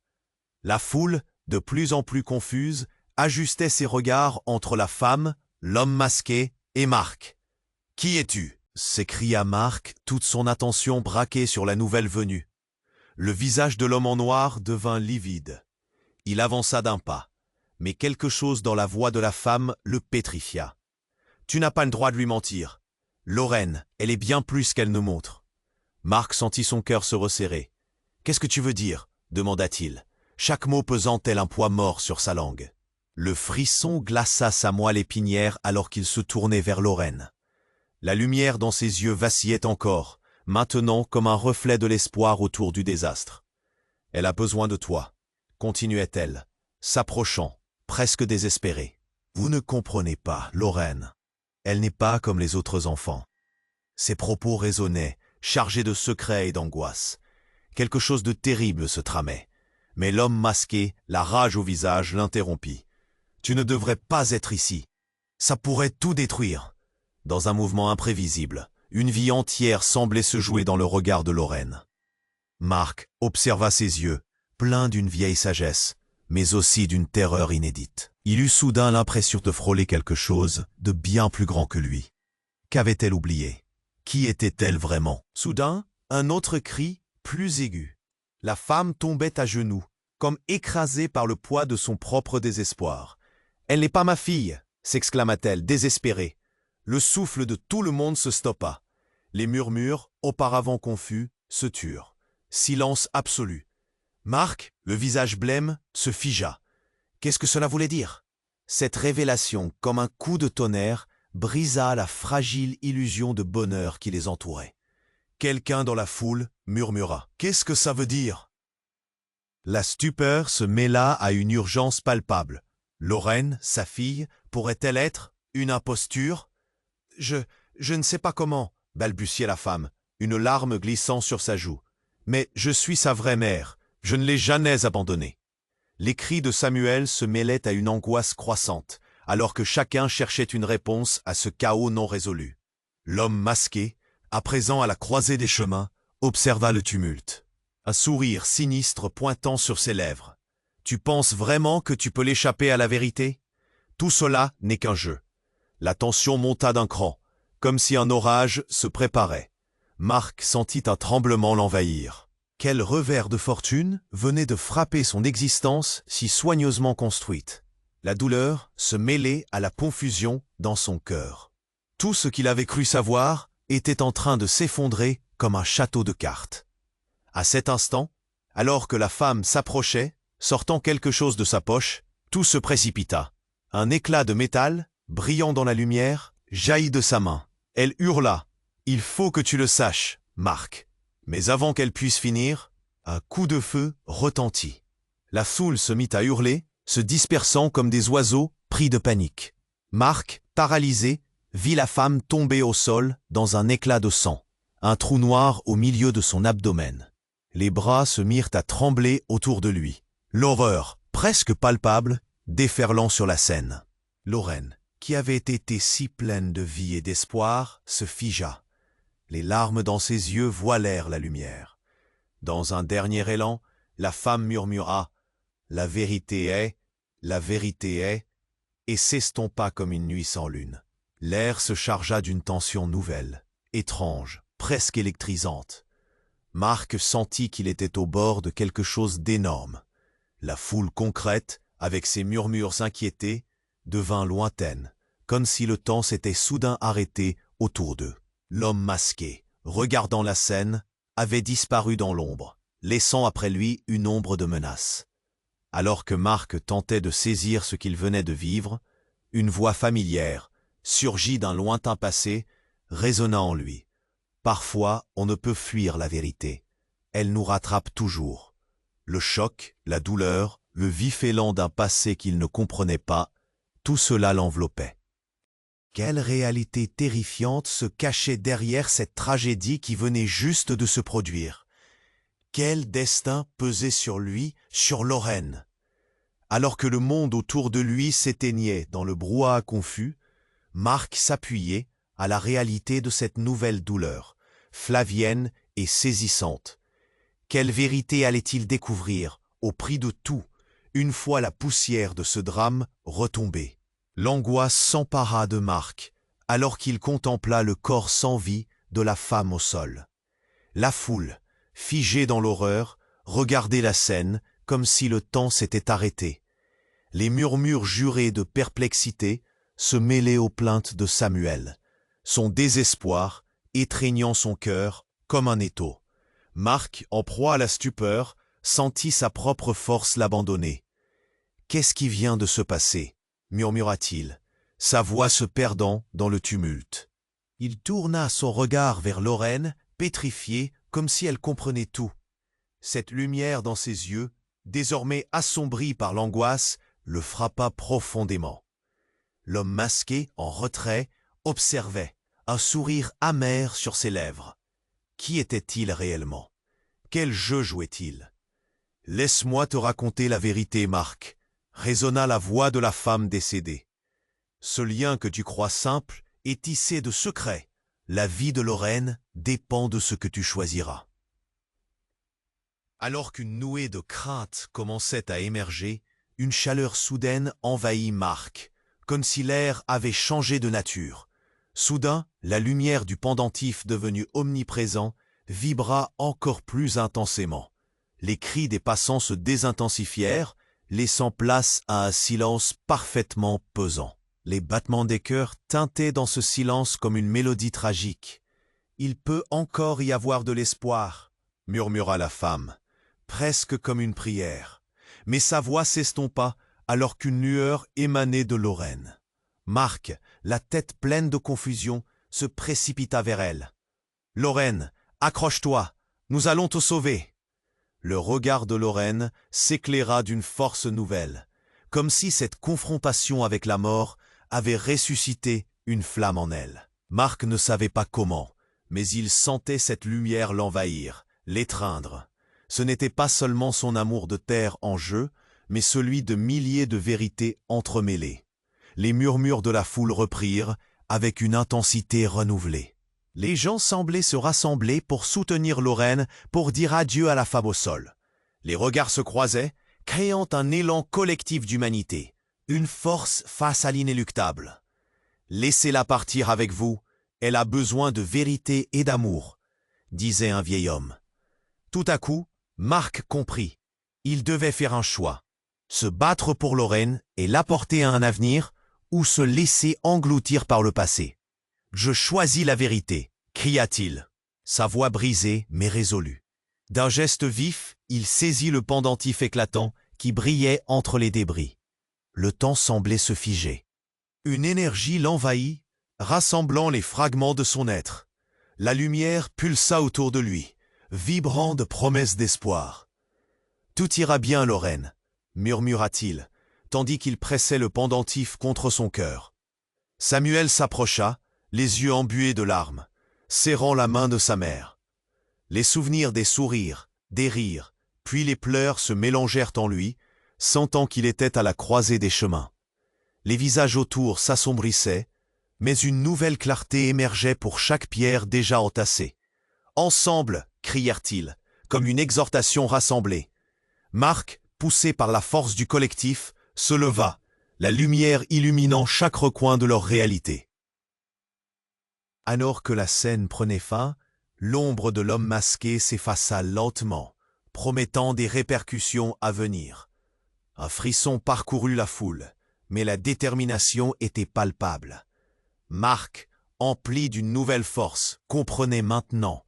La foule, de plus en plus confuse, ajustait ses regards entre la femme, l'homme masqué et Marc. « Qui es-tu » s'écria Marc, toute son attention braquée sur la nouvelle venue. Le visage de l'homme en noir devint livide. Il avança d'un pas, mais quelque chose dans la voix de la femme le pétrifia. « Tu n'as pas le droit de lui mentir. Lorraine, elle est bien plus qu'elle ne montre. » Marc sentit son cœur se resserrer. « Qu'est-ce que tu veux dire » demanda-t-il, chaque mot pesant tel un poids mort sur sa langue. Le frisson glaça sa moelle épinière alors qu'il se tournait vers Lorraine. La lumière dans ses yeux vacillait encore, maintenant comme un reflet de l'espoir autour du désastre. « Elle a besoin de toi » continuait-elle, s'approchant, presque désespérée. « Vous ne comprenez pas, Lorraine. Elle n'est pas comme les autres enfants. » Ses propos résonnaient, chargés de secrets et d'angoisse. Quelque chose de terrible se tramait. Mais l'homme masqué, la rage au visage, l'interrompit. « Tu ne devrais pas être ici. Ça pourrait tout détruire. » Dans un mouvement imprévisible, une vie entière semblait se jouer dans le regard de Lorraine. Marc observa ses yeux, pleins d'une vieille sagesse, mais aussi d'une terreur inédite. Il eut soudain l'impression de frôler quelque chose de bien plus grand que lui. Qu'avait-elle oublié? Qui était-elle vraiment? Soudain, un autre cri, plus aigu. La femme tombait à genoux, comme écrasée par le poids de son propre désespoir. « Elle n'est pas ma fille !» s'exclama-t-elle, désespérée. Le souffle de tout le monde se stoppa. Les murmures, auparavant confus, se turent. Silence absolu. Marc, le visage blême, se figea. Qu'est-ce que cela voulait dire? Cette révélation, comme un coup de tonnerre, brisa la fragile illusion de bonheur qui les entourait. Quelqu'un dans la foule murmura. « Qu'est-ce que ça veut dire ?» La stupeur se mêla à une urgence palpable. Lorraine, sa fille, pourrait-elle être une imposture? Je ne sais pas comment, balbutiait la femme, une larme glissant sur sa joue. Mais je suis sa vraie mère, je ne l'ai jamais abandonnée. Les cris de Samuel se mêlaient à une angoisse croissante, alors que chacun cherchait une réponse à ce chaos non résolu. L'homme masqué, à présent à la croisée des chemins, observa le tumulte. Un sourire sinistre pointant sur ses lèvres. « Tu penses vraiment que tu peux l'échapper à la vérité? Tout cela n'est qu'un jeu. » La tension monta d'un cran, comme si un orage se préparait. Marc sentit un tremblement l'envahir. Quel revers de fortune venait de frapper son existence si soigneusement construite. La douleur se mêlait à la confusion dans son cœur. Tout ce qu'il avait cru savoir était en train de s'effondrer comme un château de cartes. À cet instant, alors que la femme s'approchait, sortant quelque chose de sa poche, tout se précipita. Un éclat de métal, brillant dans la lumière, jaillit de sa main. Elle hurla. « Il faut que tu le saches, Marc. » Mais avant qu'elle puisse finir, un coup de feu retentit. La foule se mit à hurler, se dispersant comme des oiseaux pris de panique. Marc, paralysé, vit la femme tomber au sol dans un éclat de sang, un trou noir au milieu de son abdomen. Les bras se mirent à trembler autour de lui. L'horreur, presque palpable, déferlant sur la scène. Lorraine, qui avait été si pleine de vie et d'espoir, se figea. Les larmes dans ses yeux voilèrent la lumière. Dans un dernier élan, la femme murmura « La vérité est, et s'estompa comme une nuit sans lune. L'air se chargea d'une tension nouvelle, étrange, presque électrisante. Marc sentit qu'il était au bord de quelque chose d'énorme. La foule concrète, avec ses murmures inquiétés, devint lointaine, comme si le temps s'était soudain arrêté autour d'eux. L'homme masqué, regardant la scène, avait disparu dans l'ombre, laissant après lui une ombre de menace. Alors que Marc tentait de saisir ce qu'il venait de vivre, une voix familière, surgie d'un lointain passé, résonna en lui. Parfois, on ne peut fuir la vérité. Elle nous rattrape toujours. Le choc, la douleur, le vif élan d'un passé qu'il ne comprenait pas, tout cela l'enveloppait. Quelle réalité terrifiante se cachait derrière cette tragédie qui venait juste de se produire? Quel destin pesait sur lui, sur Lorraine? Alors que le monde autour de lui s'éteignait dans le brouhaha confus, Marc s'appuyait à la réalité de cette nouvelle douleur, flavienne et saisissante. Quelle vérité allait-il découvrir, au prix de tout, une fois la poussière de ce drame retombée? L'angoisse s'empara de Marc, alors qu'il contempla le corps sans vie de la femme au sol. La foule, figée dans l'horreur, regardait la scène comme si le temps s'était arrêté. Les murmures jurés de perplexité se mêlaient aux plaintes de Samuel, son désespoir étreignant son cœur comme un étau. Marc, en proie à la stupeur, sentit sa propre force l'abandonner. « Qu'est-ce qui vient de se passer ?» murmura-t-il, sa voix se perdant dans le tumulte. Il tourna son regard vers Lorraine, pétrifiée, comme si elle comprenait tout. Cette lumière dans ses yeux, désormais assombrie par l'angoisse, le frappa profondément. L'homme masqué, en retrait, observait, un sourire amer sur ses lèvres. Qui était-il réellement? Quel jeu jouait-il? « Laisse-moi te raconter la vérité, Marc », résonna la voix de la femme décédée. « Ce lien que tu crois simple est tissé de secrets. La vie de Lorraine dépend de ce que tu choisiras. » Alors qu'une nuée de crainte commençait à émerger, une chaleur soudaine envahit Marc, comme si l'air avait changé de nature. Soudain, la lumière du pendentif devenu omniprésent vibra encore plus intensément. Les cris des passants se désintensifièrent, laissant place à un silence parfaitement pesant. Les battements des cœurs tintaient dans ce silence comme une mélodie tragique. « Il peut encore y avoir de l'espoir », murmura la femme, presque comme une prière. Mais sa voix s'estompa alors qu'une lueur émanait de Lorraine. Marc, la tête pleine de confusion, se précipita vers elle. « Lorraine, accroche-toi, nous allons te sauver !» Le regard de Lorraine s'éclaira d'une force nouvelle, comme si cette confrontation avec la mort avait ressuscité une flamme en elle. Marc ne savait pas comment, mais il sentait cette lumière l'envahir, l'étreindre. Ce n'était pas seulement son amour de terre en jeu, mais celui de milliers de vérités entremêlées. Les murmures de la foule reprirent, avec une intensité renouvelée. Les gens semblaient se rassembler pour soutenir Lorraine, pour dire adieu à la femme au sol. Les regards se croisaient, créant un élan collectif d'humanité, une force face à l'inéluctable. « Laissez-la partir avec vous, elle a besoin de vérité et d'amour », disait un vieil homme. Tout à coup, Marc comprit. Il devait faire un choix. Se battre pour Lorraine et l'apporter à un avenir, ou se laisser engloutir par le passé. « Je choisis la vérité », cria-t-il, sa voix brisée mais résolue. D'un geste vif, il saisit le pendentif éclatant qui brillait entre les débris. Le temps semblait se figer. Une énergie l'envahit, rassemblant les fragments de son être. La lumière pulsa autour de lui, vibrant de promesses d'espoir. « Tout ira bien, Lorraine », murmura-t-il, tandis qu'il pressait le pendentif contre son cœur. Samuel s'approcha, les yeux embués de larmes, serrant la main de sa mère. Les souvenirs des sourires, des rires, puis les pleurs se mélangèrent en lui, sentant qu'il était à la croisée des chemins. Les visages autour s'assombrissaient, mais une nouvelle clarté émergeait pour chaque pierre déjà entassée. « Ensemble !» crièrent-ils, comme une exhortation rassemblée. Marc, poussé par la force du collectif, se leva, la lumière illuminant chaque recoin de leur réalité. Alors que la scène prenait fin, l'ombre de l'homme masqué s'effaça lentement, promettant des répercussions à venir. Un frisson parcourut la foule, mais la détermination était palpable. Marc, empli d'une nouvelle force, comprenait maintenant.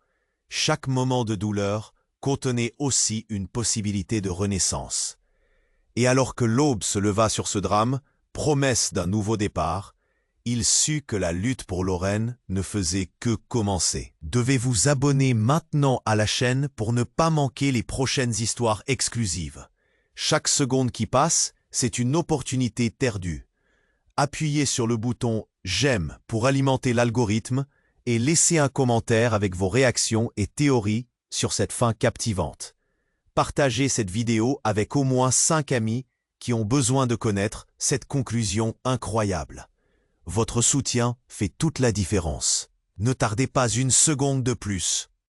Chaque moment de douleur contenait aussi une possibilité de renaissance. Et alors que l'aube se leva sur ce drame, promesse d'un nouveau départ, il sut que la lutte pour Lorraine ne faisait que commencer. Devez vous abonner maintenant à la chaîne pour ne pas manquer les prochaines histoires exclusives. Chaque seconde qui passe, c'est une opportunité perdue. Appuyez sur le bouton « J'aime » pour alimenter l'algorithme et laissez un commentaire avec vos réactions et théories sur cette fin captivante. partagez cette vidéo avec au moins 5 amis qui ont besoin de connaître cette conclusion incroyable. Votre soutien fait toute la différence. Ne tardez pas une seconde de plus.